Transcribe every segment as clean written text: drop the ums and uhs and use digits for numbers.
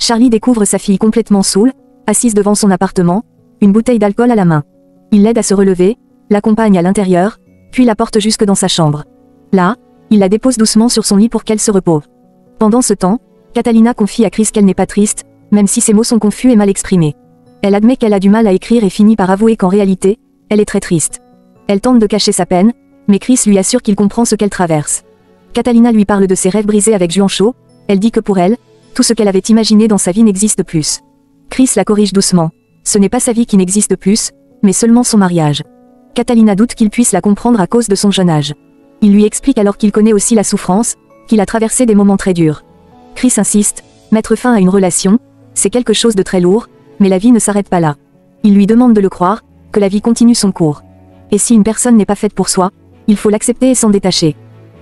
Charlie découvre sa fille complètement saoule, assise devant son appartement, une bouteille d'alcool à la main. Il l'aide à se relever, l'accompagne à l'intérieur, puis la porte jusque dans sa chambre. Là, il la dépose doucement sur son lit pour qu'elle se repose. Pendant ce temps, Catalina confie à Chris qu'elle n'est pas triste, même si ses mots sont confus et mal exprimés. Elle admet qu'elle a du mal à écrire et finit par avouer qu'en réalité, elle est très triste. Elle tente de cacher sa peine, mais Chris lui assure qu'il comprend ce qu'elle traverse. Catalina lui parle de ses rêves brisés avec Juan Shaw, elle dit que pour elle, tout ce qu'elle avait imaginé dans sa vie n'existe plus. Chris la corrige doucement. Ce n'est pas sa vie qui n'existe plus, mais seulement son mariage. Catalina doute qu'il puisse la comprendre à cause de son jeune âge. Il lui explique alors qu'il connaît aussi la souffrance, qu'il a traversé des moments très durs. Chris insiste, mettre fin à une relation, c'est quelque chose de très lourd, mais la vie ne s'arrête pas là. Il lui demande de le croire, que la vie continue son cours. Et si une personne n'est pas faite pour soi, il faut l'accepter et s'en détacher.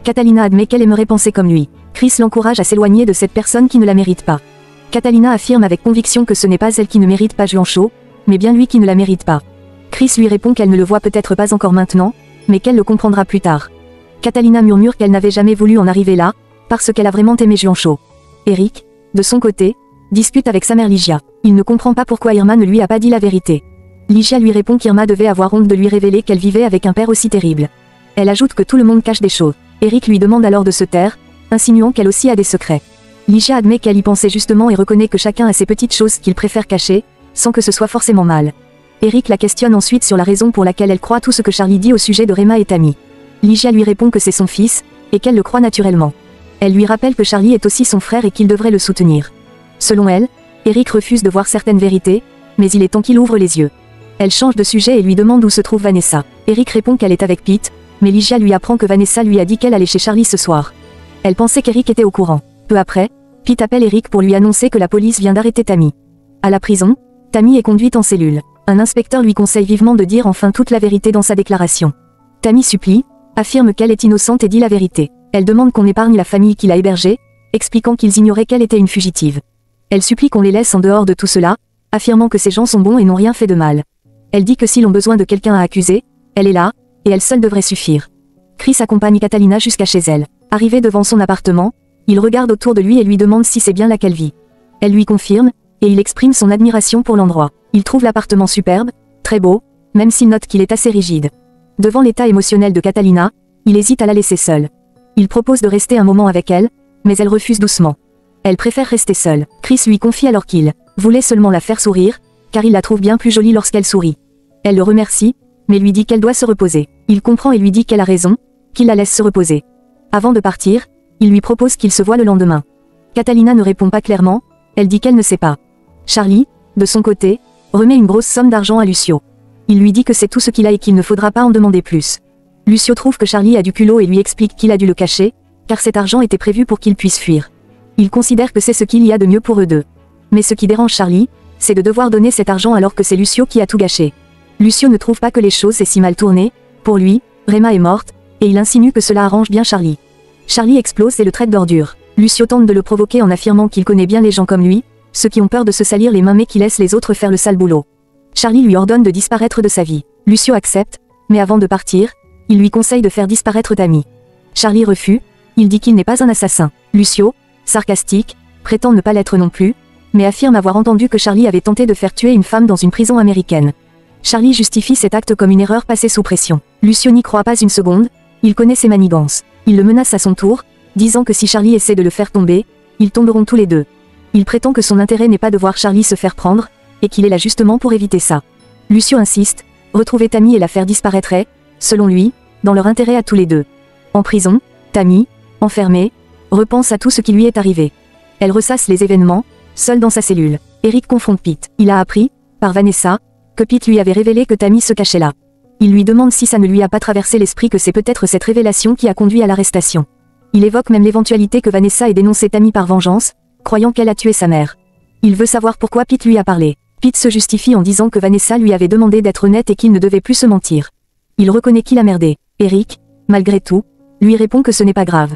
Catalina admet qu'elle aimerait penser comme lui. Chris l'encourage à s'éloigner de cette personne qui ne la mérite pas. Catalina affirme avec conviction que ce n'est pas elle qui ne mérite pas Juan Shaw, mais bien lui qui ne la mérite pas. Chris lui répond qu'elle ne le voit peut-être pas encore maintenant, mais qu'elle le comprendra plus tard. Catalina murmure qu'elle n'avait jamais voulu en arriver là, parce qu'elle a vraiment aimé Juan Shaw. Eric, de son côté, discute avec sa mère Ligia. Il ne comprend pas pourquoi Irma ne lui a pas dit la vérité. Ligia lui répond qu'Irma devait avoir honte de lui révéler qu'elle vivait avec un père aussi terrible. Elle ajoute que tout le monde cache des choses. Eric lui demande alors de se taire, insinuant qu'elle aussi a des secrets. Ligia admet qu'elle y pensait justement et reconnaît que chacun a ses petites choses qu'il préfère cacher, sans que ce soit forcément mal. Eric la questionne ensuite sur la raison pour laquelle elle croit tout ce que Charlie dit au sujet de Rema et Tammy. Ligia lui répond que c'est son fils, et qu'elle le croit naturellement. Elle lui rappelle que Charlie est aussi son frère et qu'il devrait le soutenir. Selon elle, Eric refuse de voir certaines vérités, mais il est temps qu'il ouvre les yeux. Elle change de sujet et lui demande où se trouve Vanessa. Eric répond qu'elle est avec Pete, mais Ligia lui apprend que Vanessa lui a dit qu'elle allait chez Charlie ce soir. Elle pensait qu'Eric était au courant. Peu après, Pete appelle Eric pour lui annoncer que la police vient d'arrêter Tammy. À la prison, Tammy est conduite en cellule. Un inspecteur lui conseille vivement de dire enfin toute la vérité dans sa déclaration. Tammy supplie, affirme qu'elle est innocente et dit la vérité. Elle demande qu'on épargne la famille qui l'a hébergée, expliquant qu'ils ignoraient qu'elle était une fugitive. Elle supplie qu'on les laisse en dehors de tout cela, affirmant que ces gens sont bons et n'ont rien fait de mal. Elle dit que s'ils ont besoin de quelqu'un à accuser, elle est là, et elle seule devrait suffire. Chris accompagne Catalina jusqu'à chez elle. Arrivé devant son appartement, il regarde autour de lui et lui demande si c'est bien là qu'elle vit. Elle lui confirme, et il exprime son admiration pour l'endroit. Il trouve l'appartement superbe, très beau, même s'il note qu'il est assez rigide. Devant l'état émotionnel de Catalina, il hésite à la laisser seule. Il propose de rester un moment avec elle, mais elle refuse doucement. Elle préfère rester seule. Chris lui confie alors qu'il voulait seulement la faire sourire, car il la trouve bien plus jolie lorsqu'elle sourit. Elle le remercie, mais lui dit qu'elle doit se reposer. Il comprend et lui dit qu'elle a raison, qu'il la laisse se reposer. Avant de partir, il lui propose qu'il se voie le lendemain. Catalina ne répond pas clairement, elle dit qu'elle ne sait pas. Charlie, de son côté, remet une grosse somme d'argent à Lucio. Il lui dit que c'est tout ce qu'il a et qu'il ne faudra pas en demander plus. Lucio trouve que Charlie a du culot et lui explique qu'il a dû le cacher, car cet argent était prévu pour qu'il puisse fuir. Il considère que c'est ce qu'il y a de mieux pour eux deux. Mais ce qui dérange Charlie, c'est de devoir donner cet argent alors que c'est Lucio qui a tout gâché. Lucio ne trouve pas que les choses aient si mal tourné, pour lui, Rema est morte, et il insinue que cela arrange bien Charlie. Charlie explose et le traite d'ordure. Lucio tente de le provoquer en affirmant qu'il connaît bien les gens comme lui, ceux qui ont peur de se salir les mains mais qui laissent les autres faire le sale boulot. Charlie lui ordonne de disparaître de sa vie. Lucio accepte, mais avant de partir, il lui conseille de faire disparaître Tammy. Charlie refuse, il dit qu'il n'est pas un assassin. Lucio, sarcastique, prétend ne pas l'être non plus, mais affirme avoir entendu que Charlie avait tenté de faire tuer une femme dans une prison américaine. Charlie justifie cet acte comme une erreur passée sous pression. Lucio n'y croit pas une seconde, il connaît ses manigances. Il le menace à son tour, disant que si Charlie essaie de le faire tomber, ils tomberont tous les deux. Il prétend que son intérêt n'est pas de voir Charlie se faire prendre, et qu'il est là justement pour éviter ça. Lucio insiste, retrouver Tammy et la faire disparaître est, selon lui, dans leur intérêt à tous les deux. En prison, Tammy, enfermée, repense à tout ce qui lui est arrivé. Elle ressasse les événements, seule dans sa cellule. Eric confronte Pete. Il a appris, par Vanessa, que Pete lui avait révélé que Tammy se cachait là. Il lui demande si ça ne lui a pas traversé l'esprit que c'est peut-être cette révélation qui a conduit à l'arrestation. Il évoque même l'éventualité que Vanessa ait dénoncé Tammy par vengeance, croyant qu'elle a tué sa mère. Il veut savoir pourquoi Pete lui a parlé. Pete se justifie en disant que Vanessa lui avait demandé d'être honnête et qu'il ne devait plus se mentir. Il reconnaît qu'il a merdé. Eric, malgré tout, lui répond que ce n'est pas grave.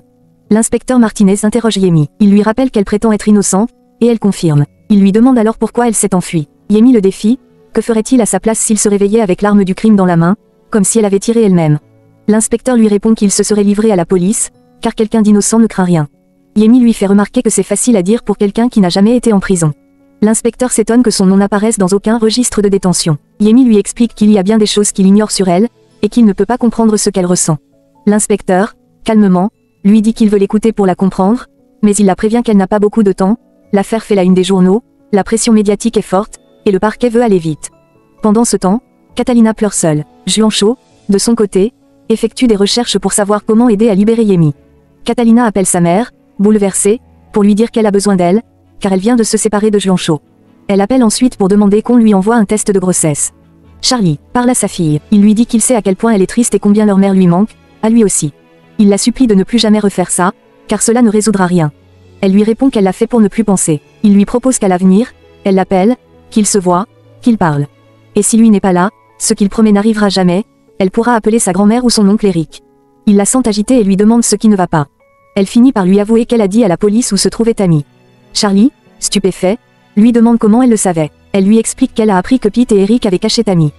L'inspecteur Martinez interroge Yemi. Il lui rappelle qu'elle prétend être innocente, et elle confirme. Il lui demande alors pourquoi elle s'est enfuie. Yemi le défie, que ferait-il à sa place s'il se réveillait avec l'arme du crime dans la main, comme si elle avait tiré elle-même. L'inspecteur lui répond qu'il se serait livré à la police, car quelqu'un d'innocent ne craint rien. Yemi lui fait remarquer que c'est facile à dire pour quelqu'un qui n'a jamais été en prison. L'inspecteur s'étonne que son nom n'apparaisse dans aucun registre de détention. Yemi lui explique qu'il y a bien des choses qu'il ignore sur elle, et qu'il ne peut pas comprendre ce qu'elle ressent. L'inspecteur, calmement, lui dit qu'il veut l'écouter pour la comprendre, mais il la prévient qu'elle n'a pas beaucoup de temps, l'affaire fait la une des journaux, la pression médiatique est forte, et le parquet veut aller vite. Pendant ce temps, Catalina pleure seule. Juancho, de son côté, effectue des recherches pour savoir comment aider à libérer Yemi. Catalina appelle sa mère, bouleversée, pour lui dire qu'elle a besoin d'elle, car elle vient de se séparer de Juancho. Elle appelle ensuite pour demander qu'on lui envoie un test de grossesse. Charlie parle à sa fille. Il lui dit qu'il sait à quel point elle est triste et combien leur mère lui manque, à lui aussi. Il la supplie de ne plus jamais refaire ça, car cela ne résoudra rien. Elle lui répond qu'elle l'a fait pour ne plus penser. Il lui propose qu'à l'avenir, elle l'appelle, qu'ils se voient, qu'ils parlent. Et si lui n'est pas là, ce qu'il promet n'arrivera jamais, elle pourra appeler sa grand-mère ou son oncle Eric. Il la sent agitée et lui demande ce qui ne va pas. Elle finit par lui avouer qu'elle a dit à la police où se trouvait Tammy. Charlie, stupéfait, lui demande comment elle le savait. Elle lui explique qu'elle a appris que Pete et Eric avaient caché Tammy.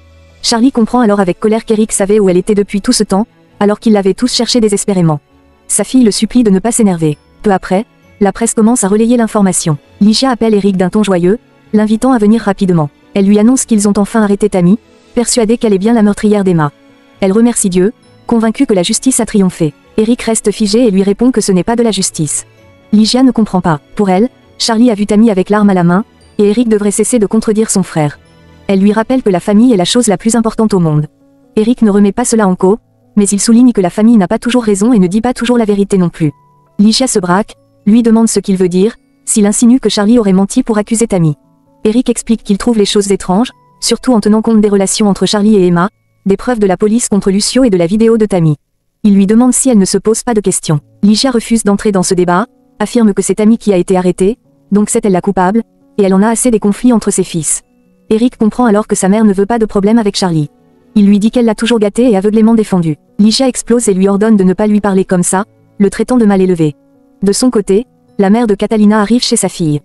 Charlie comprend alors avec colère qu'Eric savait où elle était depuis tout ce temps, alors qu'ils l'avaient tous cherchée désespérément. Sa fille le supplie de ne pas s'énerver. Peu après, la presse commence à relayer l'information. Ligia appelle Eric d'un ton joyeux, l'invitant à venir rapidement. Elle lui annonce qu'ils ont enfin arrêté Tammy, persuadée qu'elle est bien la meurtrière d'Emma. Elle remercie Dieu, convaincue que la justice a triomphé. Eric reste figé et lui répond que ce n'est pas de la justice. Ligia ne comprend pas. Pour elle, Charlie a vu Tammy avec l'arme à la main, et Eric devrait cesser de contredire son frère. Elle lui rappelle que la famille est la chose la plus importante au monde. Eric ne remet pas cela en cause, mais il souligne que la famille n'a pas toujours raison et ne dit pas toujours la vérité non plus. Ligia se braque, lui demande ce qu'il veut dire, s'il insinue que Charlie aurait menti pour accuser Tammy. Eric explique qu'il trouve les choses étranges, surtout en tenant compte des relations entre Charlie et Emma, des preuves de la police contre Lucio et de la vidéo de Tammy. Il lui demande si elle ne se pose pas de questions. Ligia refuse d'entrer dans ce débat, affirme que c'est Tammy qui a été arrêtée, donc c'est elle la coupable, et elle en a assez des conflits entre ses fils. Eric comprend alors que sa mère ne veut pas de problème avec Charlie. Il lui dit qu'elle l'a toujours gâté et aveuglément défendu. Ligia explose et lui ordonne de ne pas lui parler comme ça, le traitant de mal élevé. De son côté, la mère de Catalina arrive chez sa fille.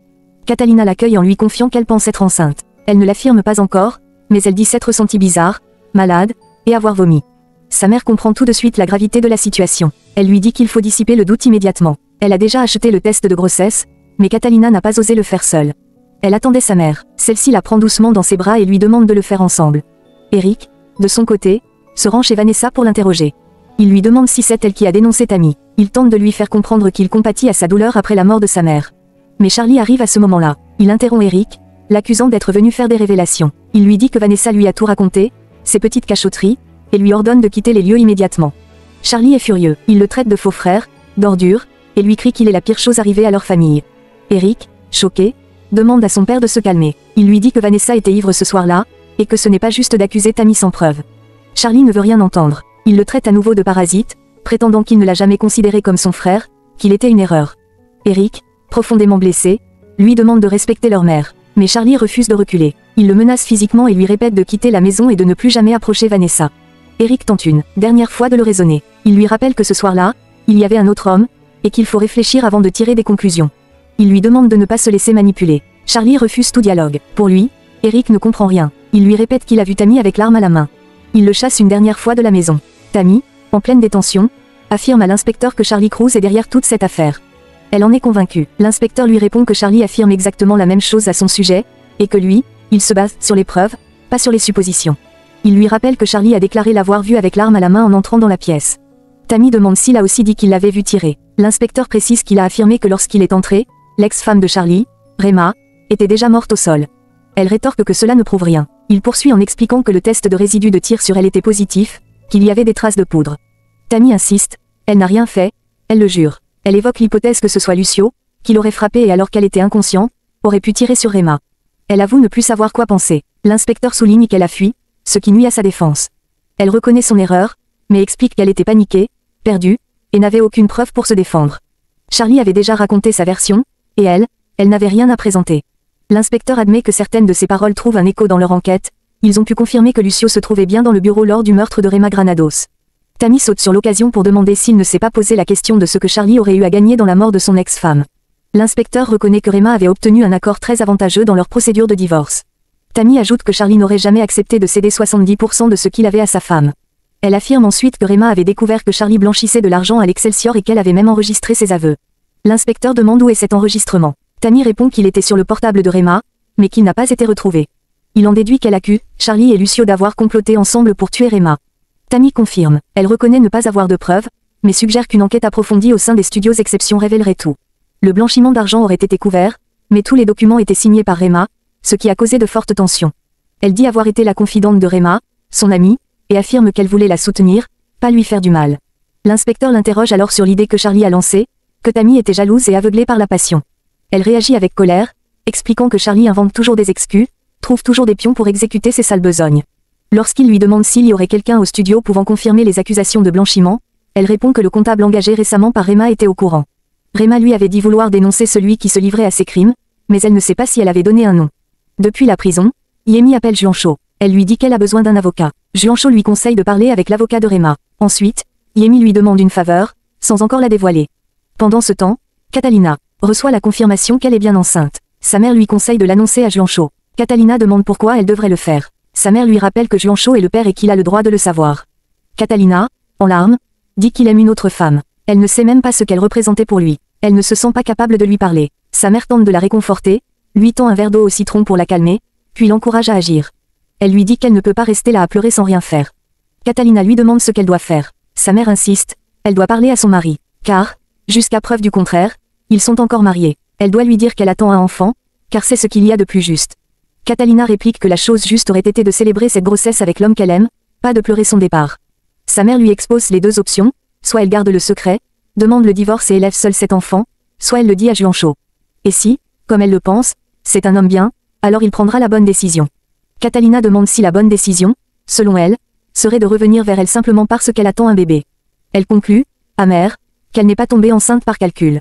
Catalina l'accueille en lui confiant qu'elle pense être enceinte. Elle ne l'affirme pas encore, mais elle dit s'être sentie bizarre, malade, et avoir vomi. Sa mère comprend tout de suite la gravité de la situation. Elle lui dit qu'il faut dissiper le doute immédiatement. Elle a déjà acheté le test de grossesse, mais Catalina n'a pas osé le faire seule. Elle attendait sa mère. Celle-ci la prend doucement dans ses bras et lui demande de le faire ensemble. Eric, de son côté, se rend chez Vanessa pour l'interroger. Il lui demande si c'est elle qui a dénoncé Tammy. Il tente de lui faire comprendre qu'il compatit à sa douleur après la mort de sa mère. Mais Charlie arrive à ce moment-là. Il interrompt Eric, l'accusant d'être venu faire des révélations. Il lui dit que Vanessa lui a tout raconté, ses petites cachotteries, et lui ordonne de quitter les lieux immédiatement. Charlie est furieux. Il le traite de faux frère, d'ordure, et lui crie qu'il est la pire chose arrivée à leur famille. Eric, choqué, demande à son père de se calmer. Il lui dit que Vanessa était ivre ce soir-là, et que ce n'est pas juste d'accuser Tammy sans preuve. Charlie ne veut rien entendre. Il le traite à nouveau de parasite, prétendant qu'il ne l'a jamais considéré comme son frère, qu'il était une erreur. Eric, profondément blessé, lui demande de respecter leur mère. Mais Charlie refuse de reculer. Il le menace physiquement et lui répète de quitter la maison et de ne plus jamais approcher Vanessa. Eric tente une dernière fois de le raisonner. Il lui rappelle que ce soir-là, il y avait un autre homme, et qu'il faut réfléchir avant de tirer des conclusions. Il lui demande de ne pas se laisser manipuler. Charlie refuse tout dialogue. Pour lui, Eric ne comprend rien. Il lui répète qu'il a vu Tammy avec l'arme à la main. Il le chasse une dernière fois de la maison. Tammy, en pleine détention, affirme à l'inspecteur que Charlie Cruz est derrière toute cette affaire. Elle en est convaincue. L'inspecteur lui répond que Charlie affirme exactement la même chose à son sujet, et que lui, il se base sur les preuves, pas sur les suppositions. Il lui rappelle que Charlie a déclaré l'avoir vu avec l'arme à la main en entrant dans la pièce. Tammy demande s'il a aussi dit qu'il l'avait vu tirer. L'inspecteur précise qu'il a affirmé que lorsqu'il est entré, l'ex-femme de Charlie, Rema, était déjà morte au sol. Elle rétorque que cela ne prouve rien. Il poursuit en expliquant que le test de résidus de tir sur elle était positif, qu'il y avait des traces de poudre. Tammy insiste, elle n'a rien fait, elle le jure. Elle évoque l'hypothèse que ce soit Lucio, qui l'aurait frappée et alors qu'elle était inconsciente, aurait pu tirer sur Rema. Elle avoue ne plus savoir quoi penser. L'inspecteur souligne qu'elle a fui, ce qui nuit à sa défense. Elle reconnaît son erreur, mais explique qu'elle était paniquée, perdue, et n'avait aucune preuve pour se défendre. Charlie avait déjà raconté sa version, et elle n'avait rien à présenter. L'inspecteur admet que certaines de ses paroles trouvent un écho dans leur enquête. Ils ont pu confirmer que Lucio se trouvait bien dans le bureau lors du meurtre de Rema Granados. Tammy saute sur l'occasion pour demander s'il ne s'est pas posé la question de ce que Charlie aurait eu à gagner dans la mort de son ex-femme. L'inspecteur reconnaît que Rema avait obtenu un accord très avantageux dans leur procédure de divorce. Tammy ajoute que Charlie n'aurait jamais accepté de céder 70% de ce qu'il avait à sa femme. Elle affirme ensuite que Rema avait découvert que Charlie blanchissait de l'argent à l'Excelsior et qu'elle avait même enregistré ses aveux. L'inspecteur demande où est cet enregistrement. Tammy répond qu'il était sur le portable de Rema, mais qu'il n'a pas été retrouvé. Il en déduit qu'elle accuse Charlie et Lucio d'avoir comploté ensemble pour tuer Rema. Tammy confirme. Elle reconnaît ne pas avoir de preuves, mais suggère qu'une enquête approfondie au sein des studios Exception révélerait tout. Le blanchiment d'argent aurait été couvert, mais tous les documents étaient signés par Rema, ce qui a causé de fortes tensions. Elle dit avoir été la confidente de Rema, son amie, et affirme qu'elle voulait la soutenir, pas lui faire du mal. L'inspecteur l'interroge alors sur l'idée que Charlie a lancée, que Tammy était jalouse et aveuglée par la passion. Elle réagit avec colère, expliquant que Charlie invente toujours des excuses, trouve toujours des pions pour exécuter ses sales besognes. Lorsqu'il lui demande s'il y aurait quelqu'un au studio pouvant confirmer les accusations de blanchiment, elle répond que le comptable engagé récemment par Rema était au courant. Rema lui avait dit vouloir dénoncer celui qui se livrait à ces crimes, mais elle ne sait pas si elle avait donné un nom. Depuis la prison, Yemi appelle Juancho. Elle lui dit qu'elle a besoin d'un avocat. Juancho lui conseille de parler avec l'avocat de Rema. Ensuite, Yemi lui demande une faveur, sans encore la dévoiler. Pendant ce temps, Catalina reçoit la confirmation qu'elle est bien enceinte. Sa mère lui conseille de l'annoncer à Juancho. Catalina demande pourquoi elle devrait le faire. Sa mère lui rappelle que Juancho est le père et qu'il a le droit de le savoir. Catalina, en larmes, dit qu'il aime une autre femme. Elle ne sait même pas ce qu'elle représentait pour lui. Elle ne se sent pas capable de lui parler. Sa mère tente de la réconforter, lui tend un verre d'eau au citron pour la calmer, puis l'encourage à agir. Elle lui dit qu'elle ne peut pas rester là à pleurer sans rien faire. Catalina lui demande ce qu'elle doit faire. Sa mère insiste, elle doit parler à son mari. Car, jusqu'à preuve du contraire, ils sont encore mariés. Elle doit lui dire qu'elle attend un enfant, car c'est ce qu'il y a de plus juste. Catalina réplique que la chose juste aurait été de célébrer cette grossesse avec l'homme qu'elle aime, pas de pleurer son départ. Sa mère lui expose les deux options, soit elle garde le secret, demande le divorce et élève seule cet enfant, soit elle le dit à Juancho. Et si, comme elle le pense, c'est un homme bien, alors il prendra la bonne décision. Catalina demande si la bonne décision, selon elle, serait de revenir vers elle simplement parce qu'elle attend un bébé. Elle conclut, amère, qu'elle n'est pas tombée enceinte par calcul.